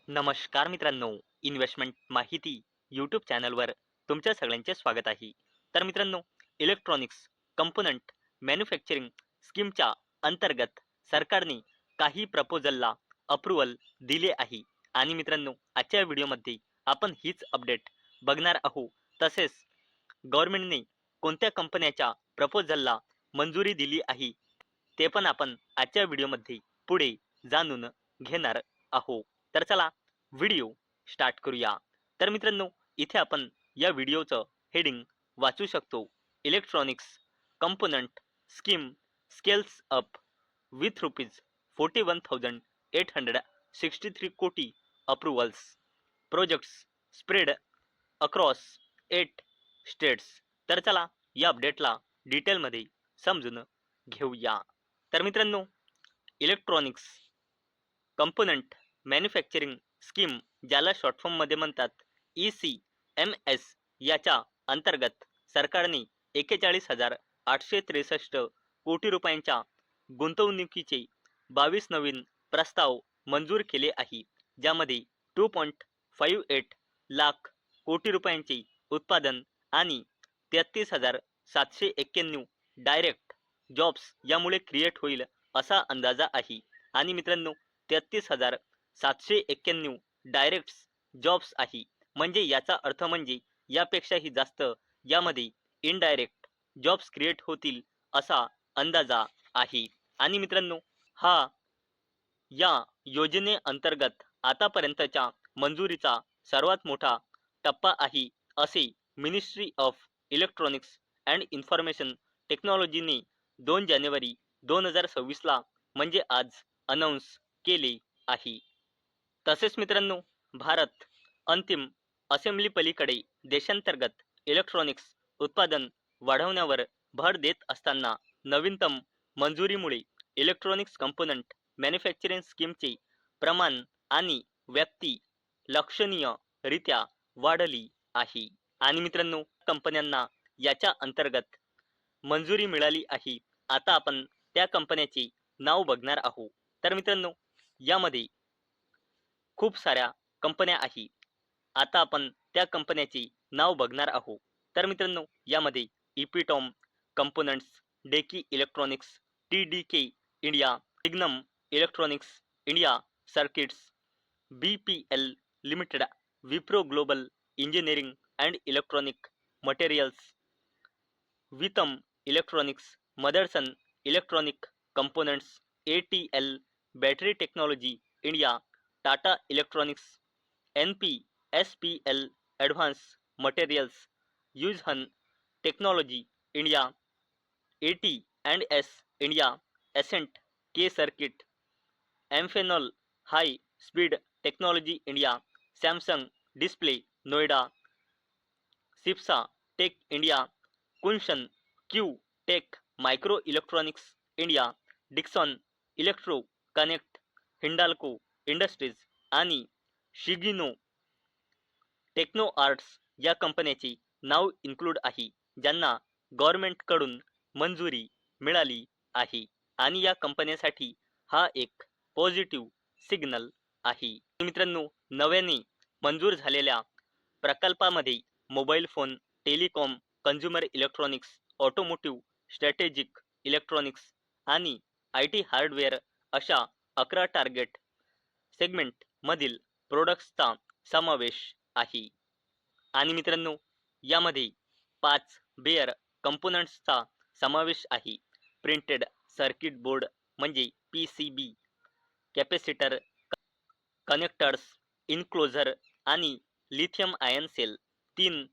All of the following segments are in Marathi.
नमस्कार मित्रांनो, इन्व्हेस्टमेंट माहिती यूट्यूब चॅनलवर तुमच्या सगळ्यांचे स्वागत आहे. तर मित्रांनो, इलेक्ट्रॉनिक्स कंपोनंट मॅन्युफॅक्चरिंग स्कीमच्या अंतर्गत सरकारने काही प्रपोजलला अप्रूव्हल दिले आहे. आणि मित्रांनो, आजच्या व्हिडिओमध्ये आपण हीच अपडेट बघणार आहोत. तसेच गव्हर्नमेंटने कोणत्या कंपन्याच्या प्रपोजलला मंजुरी दिली आहे ते पण आपण आजच्या व्हिडिओमध्ये पुढे जाणून घेणार आहोत. तर चला व्हिडिओ स्टार्ट करूया. तर मित्रांनो, इथे आपण या व्हिडिओचं हेडिंग वाचू शकतो. Electronics component scheme scales up with ₹41,863 कोटी अप्रूव्हल्स प्रोजेक्ट्स स्प्रेड अक्रॉस 8 स्टेट्स. तर चला या अपडेटला डिटेलमध्ये समजून घेऊया. तर मित्रांनो, इलेक्ट्रॉनिक्स कंपोनंट मॅन्युफॅक्चरिंग स्कीम, ज्याला शॉर्ट फॉर्म मध्ये म्हणतात ECMS, याच्या अंतर्गत सरकारने 41,863 कोटी रुपयांच्या गुंतवणुकीचे 22 नवीन प्रस्ताव मंजूर केले आहे. ज्यामध्ये 2.58 लाख कोटी रुपयांचे उत्पादन आणि 33,791 डायरेक्ट जॉब्स यामुळे क्रिएट होईल असा अंदाजा आहे. आणि मित्रांनो, 33,791 डायरेक्ट जॉब्स आहे, म्हणजे याचा अर्थ म्हणजे यापेक्षाही जास्त यामध्ये इनडायरेक्ट जॉब्स क्रिएट होतील असा अंदाजा आहे. आणि मित्रांनो, हा या योजनेअंतर्गत आतापर्यंतच्या मंजुरीचा सर्वात मोठा टप्पा आहे, असे ministry of electronics and information टेक्नॉलॉजीने 2 जानेवारी 2026 ला म्हणजे आज अनाऊन्स केले आहे. तसेच मित्रांनो, भारत अंतिम असेंब्ली पलीकडे देशांतर्गत इलेक्ट्रॉनिक्स उत्पादन वाढवण्यावर भर देत असताना नवीनतम मंजुरीमुळे इलेक्ट्रॉनिक्स कंपोनंट मॅन्युफॅक्चरिंग स्कीमचे प्रमाण आणि व्याप्ती लक्षणीयरित्या वाढली आहे. आणि मित्रांनो, कंपन्यांना याच्या अंतर्गत मंजुरी मिळाली आहे. आता आपण त्या कंपन्याचे नाव बघणार आहोत. तर मित्रांनो, यामध्ये खूप साऱ्या कंपन्या आहेत. आता आपण त्या कंपन्याचे नाव बघणार आहोत. तर मित्रांनो, यामध्ये epitome components, Deki electronics, TDK India, इग्नम electronics India circuits, BPL limited, Wipro global engineering and electronic materials, वितम electronics, Motherson electronic components, ATL battery technology India, Tata electronics, NPSPL advance materials, युझहन technology India, AT&S India, Ascent K circuit, Amphenol high speed technology India, Samsung display Noida, सिप्सा tech India, Kunshan Q tech micro electronics India, Dixon electro connect, Hindalco industries आणि शिगिनो टेक्नो आर्ट्स या कंपन्याचे नाव इन्क्लूड आहे, ज्यांना गव्हर्नमेंटकडून मंजुरी मिळाली आहे. आणि या कंपन्यांसाठी हा एक पॉझिटिव्ह सिग्नल आहे. मित्रांनो, नव्याने मंजूर झालेल्या प्रकल्पामध्ये mobile phone, telecom, consumer electronics, automotive, strategic electronics आणि IT हार्डवेअर अशा 11 टार्गेट सेगमेंट मधील प्रोडक्ट्सचा समावेश आहे. आणि मित्रांनो, यामध्ये 5 बेअर कंपोनंट्सचा समावेश आहे. प्रिंटेड सर्किट बोर्ड म्हणजे PCB, कॅपॅसिटर, कनेक्टर्स, इनक्लोजर आणि लिथियम आयन सेल. 3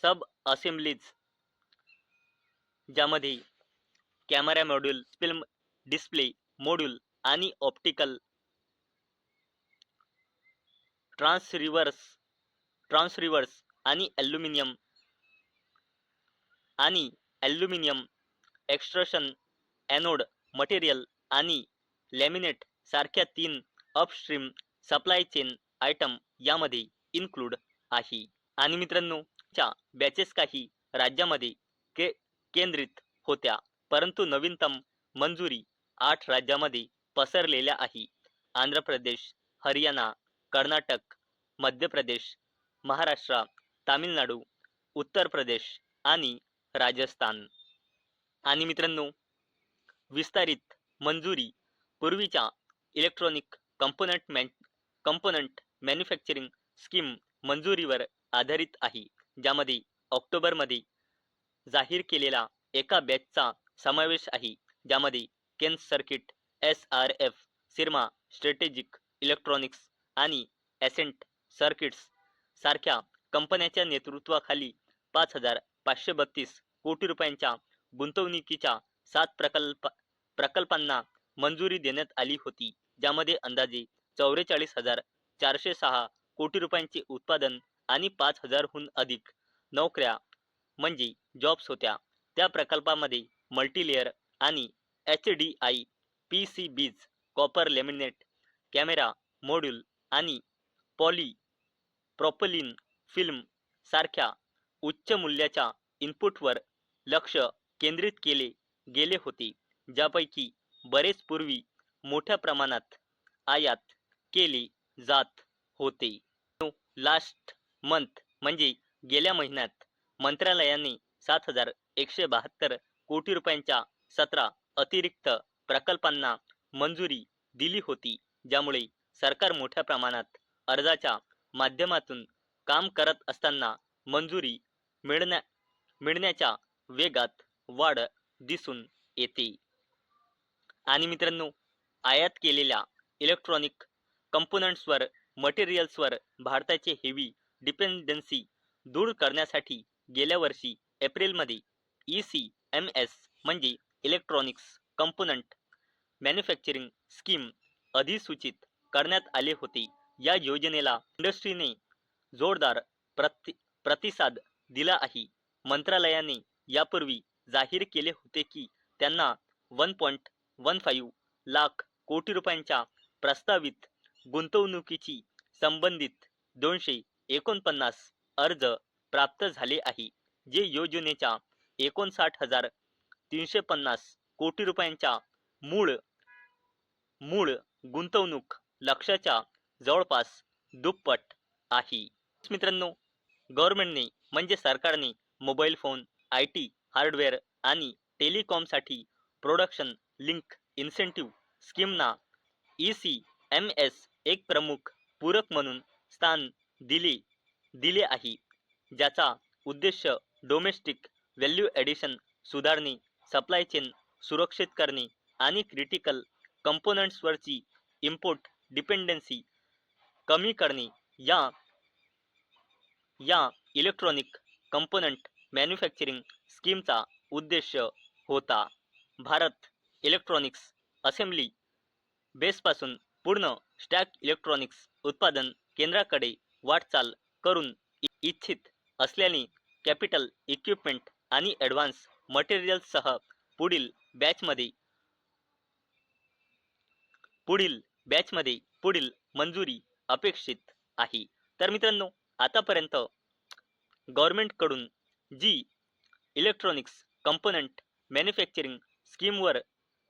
सब असेंब्लीज, ज्यामध्ये camera module, film display module आणि ऑप्टिकल ट्रान्सरिव्हर्स आणि ॲल्युमिनियम एक्सट्रॅक्शन एनोड मटेरियल आणि लॅमिनेट सारख्या 3 अपस्ट्रीम सप्लाय चेन आयटम यामध्ये इन्क्लूड आहे. आणि मित्रांनो, च्या बॅचेस काही राज्यामध्ये केंद्रित होत्या, परंतु नवीनतम मंजुरी 8 राज्यामध्ये पसरलेल्या आहे. आंध्र प्रदेश, हरियाणा, कर्नाटक, मध्य प्रदेश, महाराष्ट्र, तामिळनाडू, उत्तर प्रदेश आणि राजस्थान. आणि मित्रांनो, विस्तारित मंजुरी पूर्वीच्या इलेक्ट्रॉनिक कंपोनंट मॅन्युफॅक्चरिंग स्कीम मंजुरीवर आधारित आहे, ज्यामध्ये ऑक्टोबरमध्ये जाहीर केलेला एका बॅचचा समावेश आहे, ज्यामध्ये Kaynes circuit, SRF, Syrma strategic electronics आणि एसेंट सर्किट्स सारख्या कंपन्यांच्या नेतृत्वाखाली 5,532 कोटी रुपयांच्या गुंतवणुकीच्या 7 प्रकल्पांना मंजुरी देण्यात आली होती, ज्यामध्ये अंदाजे 44,406 कोटी रुपयांचे उत्पादन आणि 5,000हून अधिक नोकऱ्या म्हणजे जॉब्स होत्या. त्या प्रकल्पामध्ये मल्टीलेअर आणि HDI PCBs, copper laminate camera module आणि पॉली प्रोपिलीन फिल्म सारख्या उच्च मूल्याच्या इनपुटवर लक्ष केंद्रित केले गेले होते, ज्यापैकी बरेच पूर्वी मोठ्या प्रमाणात आयात केले जात होते. लास्ट मंथ म्हणजे गेल्या महिन्यात मंत्रालयाने 7,172 कोटी रुपयांच्या 17 अतिरिक्त प्रकल्पांना मंजुरी दिली होती, ज्यामुळे सरकार मोठ्या प्रमाणात अर्जाच्या माध्यमातून काम करत असताना मंजुरी मिळण्याच्या वेगात वाढ दिसून येते. आणि मित्रांनो, आयात केलेल्या इलेक्ट्रॉनिक कंपोनंट्सवर मटेरियल्सवर भारताचे हेवी डिपेंडन्सी दूर करण्यासाठी गेल्या वर्षी एप्रिलमध्ये ECMS म्हणजे इलेक्ट्रॉनिक्स कंपोनंट मॅन्युफॅक्चरिंग स्कीम अधिसूचित करण्यात आले होते. या योजनेला इंडस्ट्रीने जोरदार प्रतिसाद दिला आहे. मंत्रालयाने यापूर्वी जाहीर केले होते की त्यांना 1.15 लाख कोटी रुपयांच्या प्रस्तावित गुंतवणुकीची संबंधित 249 अर्ज प्राप्त झाले आहे, जे योजनेच्या 59,350 कोटी रुपयांच्या मूळ गुंतवणूक लक्ष्याच्या जवळपास दुप्पट आहे. मित्रांनो, गव्हर्नमेंटने म्हणजे सरकारने मोबाईल फोन, IT हार्डवेअर आणि टेलिकॉमसाठी प्रोडक्शन लिंक इन्सेंटिव्ह स्कीमना ECMS एक प्रमुख पूरक म्हणून स्थान दिले आहे, ज्याचा उद्देश डोमेस्टिक व्हॅल्यू ॲडिशन सुधारणे, सप्लाय चेन सुरक्षित करणे आणि क्रिटिकल कंपोनंट्सवरची इम्पोर्ट डिपेंडन्सी कमी करणे या इलेक्ट्रॉनिक कंपोनंट मॅन्युफॅक्चरिंग स्कीमचा उद्देश होता. भारत इलेक्ट्रॉनिक्स असेंब्ली बेसपासून पूर्ण स्टॅक इलेक्ट्रॉनिक्स उत्पादन केंद्राकडे वाटचाल करून इच्छित असल्याने कॅपिटल इक्विपमेंट आणि ॲडव्हान्स मटेरियल्ससह पुढील बॅचमध्ये पुढील मंजुरी अपेक्षित आहे. तर मित्रांनो, आतापर्यंत गव्हर्नमेंटकडून जी इलेक्ट्रॉनिक्स कंपोनंट मॅन्युफॅक्चरिंग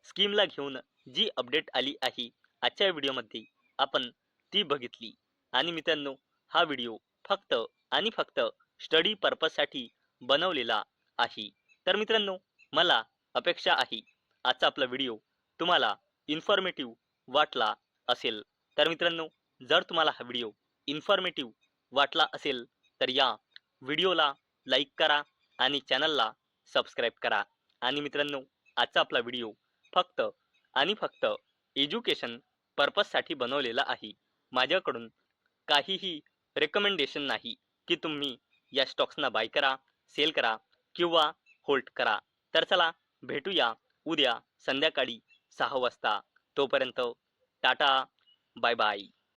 स्कीमला घेऊन जी अपडेट आली आहे, आजच्या व्हिडिओमध्ये आपण ती बघितली. आणि मित्रांनो, हा व्हिडिओ फक्त आणि फक्त स्टडी पर्पजसाठी बनवलेला आहे. तर मित्रांनो, मला अपेक्षा आहे आजचा आपला व्हिडिओ तुम्हाला इन्फॉर्मेटिव्ह वाटला असेल. तर मित्रांनो, जर तुम्हाला हा व्हिडिओ इन्फॉर्मेटिव्ह वाटला असेल तर या व्हिडिओला लाईक करा आणि चॅनलला सबस्क्राईब करा. आणि मित्रांनो, आजचा आपला व्हिडिओ फक्त आणि फक्त एज्युकेशन पर्पजसाठी बनवलेला आहे. माझ्याकडून काहीही रेकमेंडेशन नाही की तुम्ही या स्टॉक्सना बाय करा, सेल करा किंवा होल्ड करा. तर चला, भेटूया उद्या संध्याकाळी 6 वाजता. तोपर्यंत टाटा, बाय बाय.